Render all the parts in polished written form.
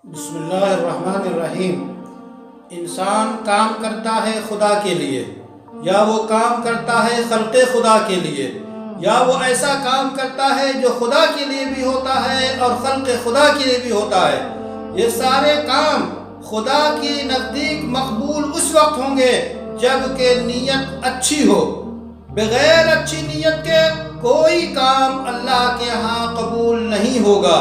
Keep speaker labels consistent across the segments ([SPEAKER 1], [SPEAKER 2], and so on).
[SPEAKER 1] بسم اللہ الرحمن الرحیم۔ انسان کام کرتا ہے خدا کے لیے، یا وہ کام کرتا ہے خلق خدا کے لیے، یا وہ ایسا کام کرتا ہے جو خدا کے لیے بھی ہوتا ہے اور خلق خدا کے لیے بھی ہوتا ہے۔ یہ سارے کام خدا کی نزدیک مقبول اس وقت ہوں گے جب کہ نیت اچھی ہو۔ بغیر اچھی نیت کے کوئی کام اللہ کے ہاں قبول نہیں ہوگا۔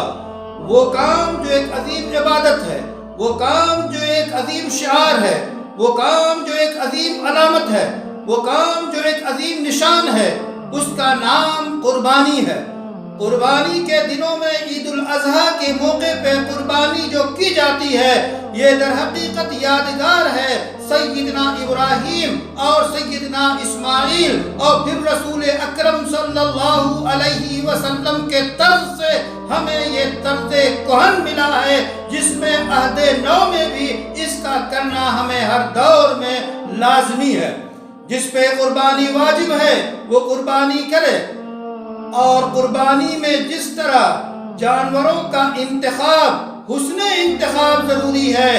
[SPEAKER 1] وہ کام جو ایک عظیم عبادت ہے، وہ کام جو ایک عظیم شعار ہے، وہ کام جو ایک عظیم علامت ہے، وہ کام جو ایک عظیم نشان ہے، اس کا نام قربانی ہے۔ قربانی کے دنوں میں عید الاضحیٰ کے موقع پہ قربانی جو کی جاتی ہے، یہ در حقیقت یادگار ہے سیدنا ابراہیم اور سیدنا اسماعیل اور پھر رسول اکرم صلی اللہ علیہ وسلم کے طرز سے ہمیں یہ طرز کہن ملا ہے، جس میں عہد نو میں بھی اس کا کرنا ہمیں ہر دور میں لازمی ہے۔ جس پہ قربانی واجب ہے وہ قربانی کرے، اور قربانی میں جس طرح جانوروں کا انتخاب، حسن انتخاب ضروری ہے،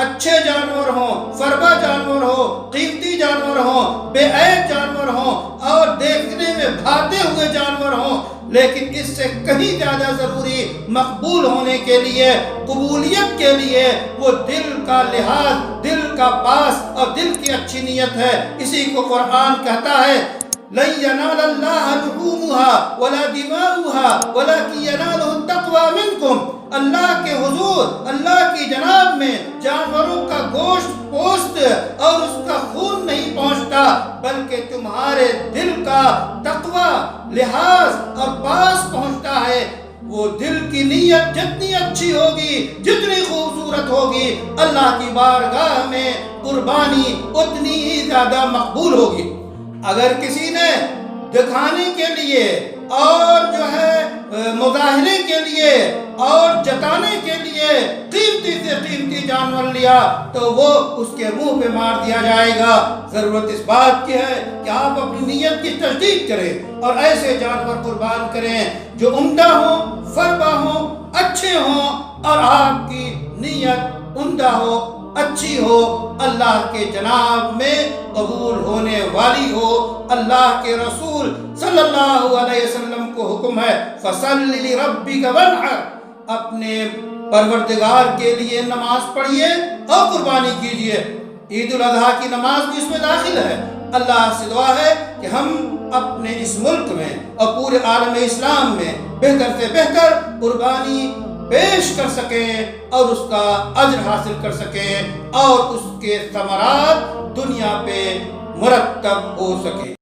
[SPEAKER 1] اچھے جانور ہوں، فربا جانور ہو، قیمتی جانور ہوں، بے عیب جانور ہوں اور دیکھنے میں بھاتے ہوئے جانور ہوں، لیکن اس سے کہیں زیادہ ضروری مقبول ہونے کے لیے، قبولیت کے لیے، وہ دل کا لحاظ، دل کا پاس اور دل کی اچھی نیت ہے۔ اسی کو قرآن کہتا ہے لَن يَنَالَ اللَّهَ لُحُومُهَا وَلَا دِمَاؤُهَا وَلَكِنْ يَنَالُهُ التَّقْوَىٰ مِنْكُمْ۔ اللہ کے حضور، اللہ کی جناب میں جانوروں کا گوشت پوست اور اس کا خون نہیں پہنچتا، بلکہ تمہارے دل کا تقوی، لحاظ اور پاس پہنچتا ہے۔ وہ دل کی نیت جتنی اچھی ہوگی، جتنی خوبصورت ہوگی، اللہ کی بارگاہ میں قربانی اتنی ہی زیادہ مقبول ہوگی۔ اگر کسی نے دکھانے کے لیے اور جو ہے مظاہرے کے لیے اور جتانے کے لیے قیمتی سے قیمتی جانور لیا تو وہ اس کے منہ پہ مار دیا جائے گا۔ ضرورت اس بات کی ہے کہ آپ اپنی نیت کی تجدید کریں اور ایسے جانور قربان کریں جو عمدہ ہوں، فربا ہوں، اچھے ہوں، اور آپ کی نیت عمدہ ہو، اچھی ہو، اللہ کے جناب میں قبول ہونے والی ہو۔ اللہ کے رسول صلی اللہ علیہ وسلم کو حکم ہے فَصَلِّ لِرَبِّكَ وَانْحَرْ، اپنے پروردگار کے لیے نماز پڑھیے اور قربانی کیجیے۔ عید الاضحیٰ کی نماز بھی اس میں داخل ہے۔ اللہ سے دعا ہے کہ ہم اپنے اس ملک میں اور پورے عالم اسلام میں بہتر سے بہتر قربانی پیش کر سکیں اور اس کا اجر حاصل کر سکیں اور اس کے ثمرات دنیا پہ مرتب ہو سکیں۔